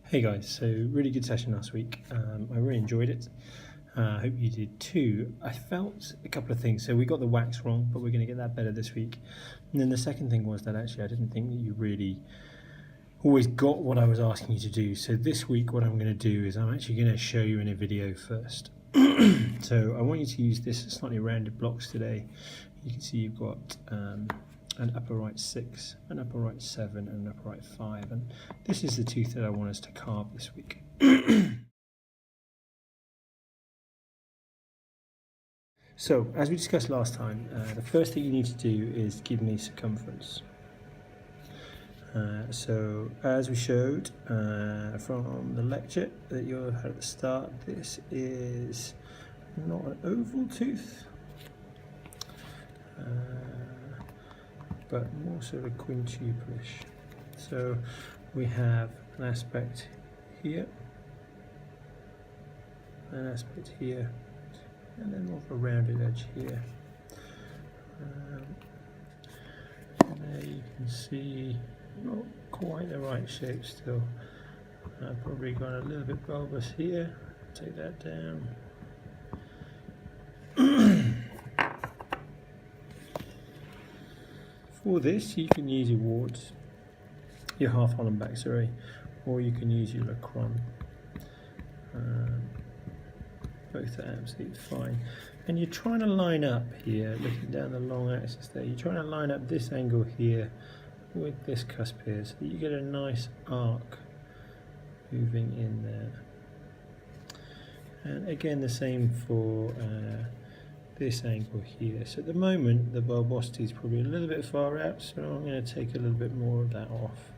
Hey guys, so really good session last week. I really enjoyed it. I hope you did too. I felt a couple of things. So we got the wax wrong, but we're going to get that better this week. And then the second thing was that actually I didn't think that you really always got what I was asking you to do. So this week what I'm going to do is I'm actually going to show you in a video first. So I want you to use this slightly rounded blocks today. You can see you've got an upper right 6, an upper right 7 and an upper right 5, and this is the tooth that I want us to carve this week. So as we discussed last time, the first thing you need to do is give me circumference. So as we showed from the lecture that you had at the start, this is not an oval tooth, but more sort of quintuple-ish. So we have an aspect here, an aspect here, and then more of a rounded edge here. And there you can see not quite the right shape still. I've probably gone a little bit bulbous here. Take that down. For this, you can use your warts, your half Holland back, sorry, or you can use your Lacron. Both are absolutely fine. And you're trying to line up here, looking down the long axis there, you're trying to line up this angle here with this cusp here, so that you get a nice arc moving in there. And again, the same for this angle here. So at the moment the bulbosity is probably a little bit far out, so I'm going to take a little bit more of that off.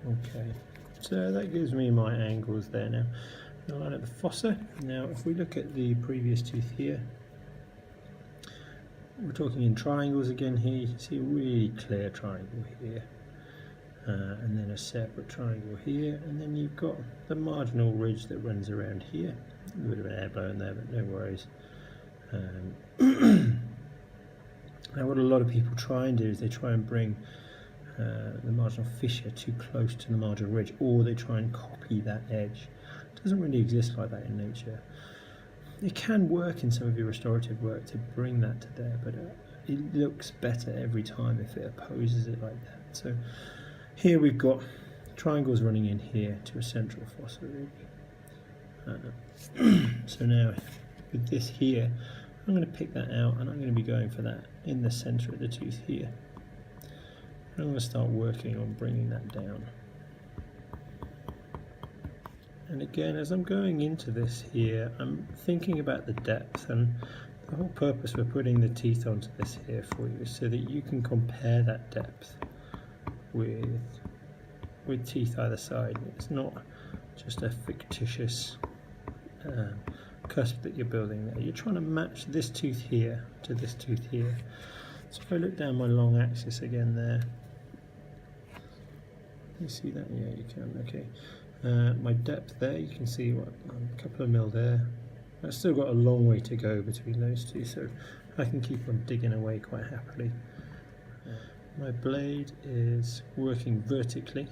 Okay, so that gives me my angles there. Now I'm going to line up the fossa. Now if we look at the previous tooth here, we're talking in triangles again here. You can see a really clear triangle here, and then a separate triangle here, and then you've got the marginal ridge that runs around here. A bit of an air blow in there, but no worries. Now what a lot of people try and do is they try and bring the marginal fissure too close to the marginal ridge, or they try and copy that edge. It doesn't really exist like that in nature. It can work in some of your restorative work to bring that to there, but it looks better every time if it opposes it like that. So here we've got triangles running in here to a central fossa ridge. So now with this here, I'm going to pick that out and I'm going to be going for that in the centre of the tooth here. And I'm going to start working on bringing that down. And again, as I'm going into this here, I'm thinking about the depth, and the whole purpose for putting the teeth onto this here for you is so that you can compare that depth with teeth either side. It's not just a fictitious cusp that you're building there. You're trying to match this tooth here to this tooth here. So if I look down my long axis again there, you see that? Yeah, you can. Okay. My depth there, you can see what a couple of mil there. I've still got a long way to go between those two, so I can keep on digging away quite happily. My blade is working vertically,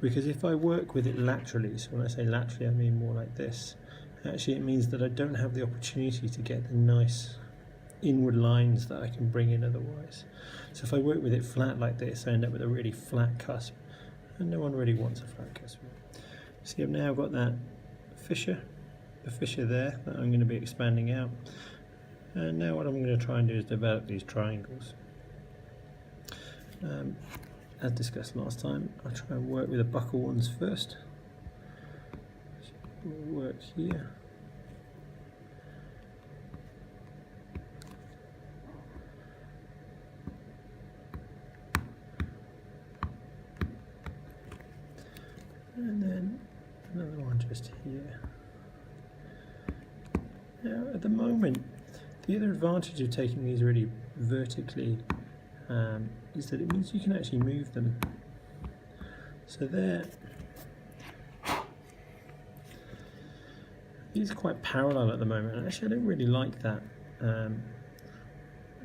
because if I work with it laterally, so when I say laterally I mean more like this, actually it means that I don't have the opportunity to get the nice inward lines that I can bring in otherwise. So if I work with it flat like this, I end up with a really flat cusp, and no one really wants a flat cusp. See, I've now got that fissure, the fissure there that I'm going to be expanding out, and now what I'm going to try and do is develop these triangles. As discussed last time, I'll try and work with the buckle ones first. So we'll work here. And then another one just here. Now at the moment, the other advantage of taking these really vertically is that it means you can actually move them. So there, these are quite parallel at the moment, and actually I don't really like that.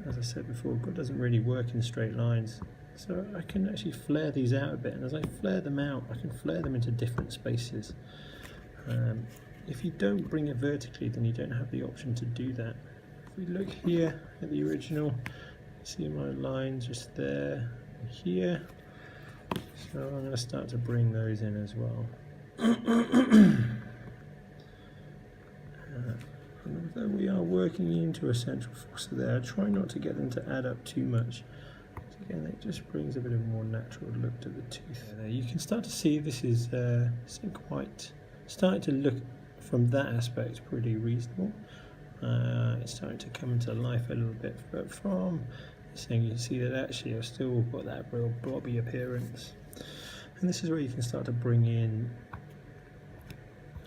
As I said before, God doesn't really work in straight lines. So I can actually flare these out a bit, and as I flare them out, I can flare them into different spaces. If you don't bring it vertically, then you don't have the option to do that. If we look here at the original, see my lines just there and here. So I'm going to start to bring those in as well. Although we are working into a central fossa there, I try not to get them to add up too much. So again, it just brings a bit of a more natural look to the tooth. There you can start to see this is quite starting to look from that aspect pretty reasonable. It's starting to come into life a little bit, but from this thing you can see that actually I've still got that real blobby appearance. And this is where you can start to bring in,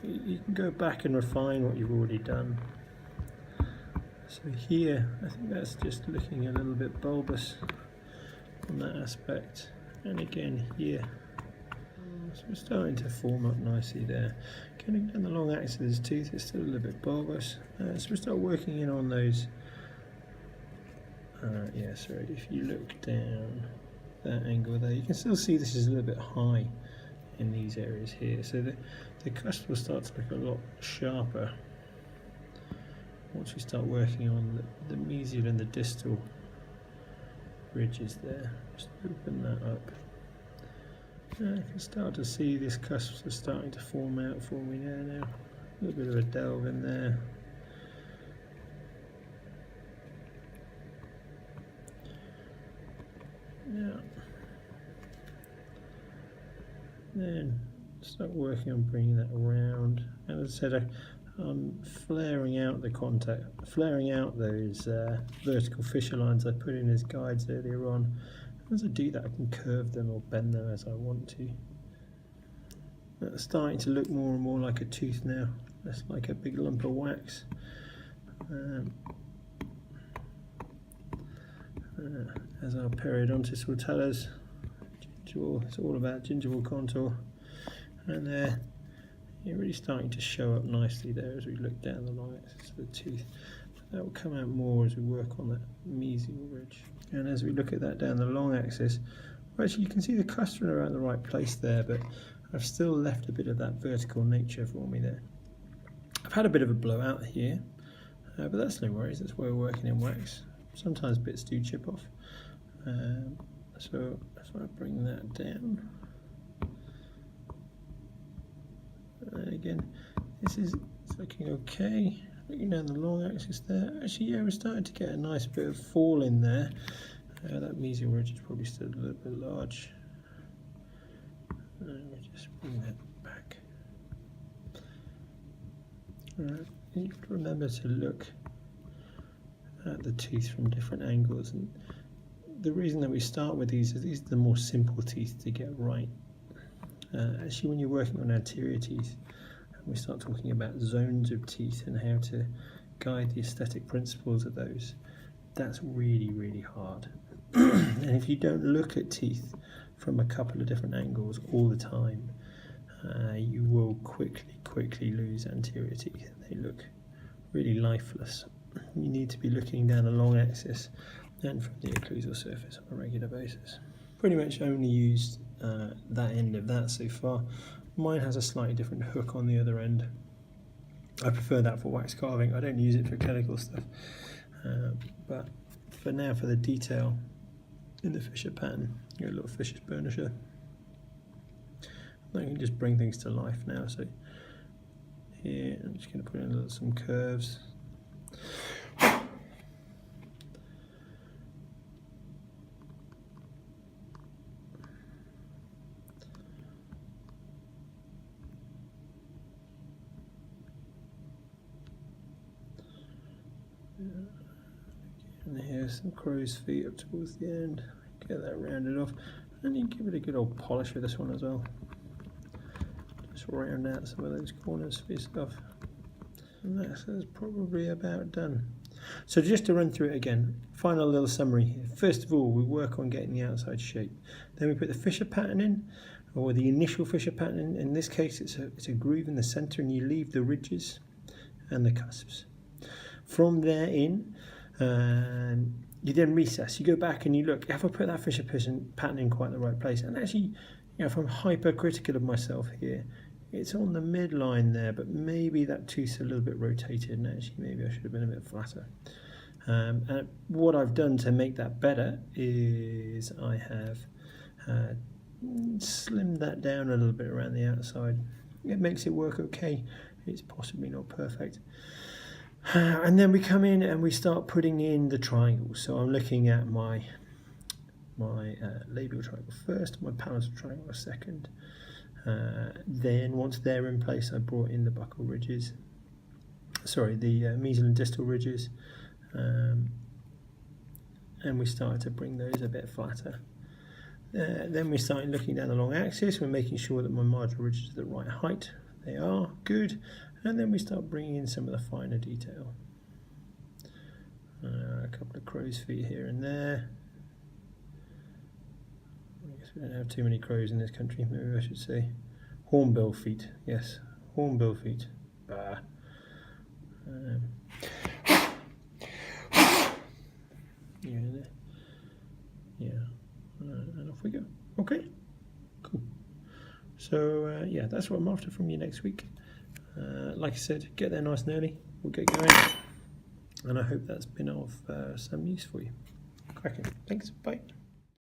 you can go back and refine what you've already done. So here, I think that's just looking a little bit bulbous on that aspect. And again here, so we're starting to form up nicely there. Going down the long axis of this tooth, it's still a little bit bulbous. So we start working in on those. Yeah, sorry, if you look down that angle there, you can still see this is a little bit high in these areas here. So the cusp will start to look a lot sharper once we start working on the mesial and the distal ridges there. Just open that up. I can start to see these cusps are starting to form out for me there now. A little bit of a delve in there. Yeah. Then start working on bringing that around. And as I said, I'm flaring out the contact, flaring out those vertical fissure lines I put in as guides earlier on. As I do that, I can curve them or bend them as I want to. That's starting to look more and more like a tooth now, less like a big lump of wax. As our periodontist will tell us, it's all about gingival contour, and you're really starting to show up nicely there as we look down the long axis of the tooth. That will come out more as we work on that mesial ridge. And as we look at that down the long axis, well, actually you can see the clustering around the right place there, but I've still left a bit of that vertical nature for me there. I've had a bit of a blowout here, but that's no worries, that's why we're working in wax. Sometimes bits do chip off. So if I bring that down, and again, this is looking okay. Looking down the long axis there, actually yeah, we're starting to get a nice bit of fall in there. That mesial ridge is probably still a little bit large. Let me just bring that back. Alright, you have to remember to look at the tooth from different angles, and the reason that we start with these is these are the more simple teeth to get right. Actually, when you're working on anterior teeth, we start talking about zones of teeth and how to guide the aesthetic principles of those. That's really, really hard. And if you don't look at teeth from a couple of different angles all the time, you will quickly lose anterior teeth. They look really lifeless. You need to be looking down the long axis and from the occlusal surface on a regular basis. Pretty much only used that end of that so far. Mine has a slightly different hook on the other end. I prefer that for wax carving. I don't use it for clinical stuff. But for now, for the detail in the fissure pattern, you got a little fissure burnisher. I can just bring things to life now. So here, I'm just going to put in some curves. And here's some crow's feet up towards the end. Get that rounded off, and you can give it a good old polish with this one as well. Just round out some of those corners for yourself. And that's probably about done. So just to run through it again, final little summary here. First of all, we work on getting the outside shape. Then we put the fissure pattern in, or the initial fissure pattern in. In this case, it's a groove in the center, and you leave the ridges and the cusps. From there in, you then recess. You go back and you look, have I put that Fisher pattern in quite the right place? And actually, if I'm hypercritical of myself here, it's on the midline there, but maybe that tooth's a little bit rotated, and actually maybe I should have been a bit flatter. And what I've done to make that better is I have slimmed that down a little bit around the outside. It makes it work okay. It's possibly not perfect. And then we come in and we start putting in the triangles. So I'm looking at my labial triangle first, my palatal triangle second. Then once they're in place, I brought in the buccal ridges. Sorry, the mesial and distal ridges. And we started to bring those a bit flatter. Then we started looking down the long axis. We're making sure that my marginal ridges are the right height. They are good. And then we start bringing in some of the finer detail. A couple of crow's feet here and there. I guess we don't have too many crows in this country, maybe I should say. Hornbill feet, yes, hornbill feet. Bah. And off we go. Okay, cool. So yeah, that's what I'm after from you next week. Like I said, get there nice and early. We'll get going, and I hope that's been of some use for you. Cracking. Thanks. Bye.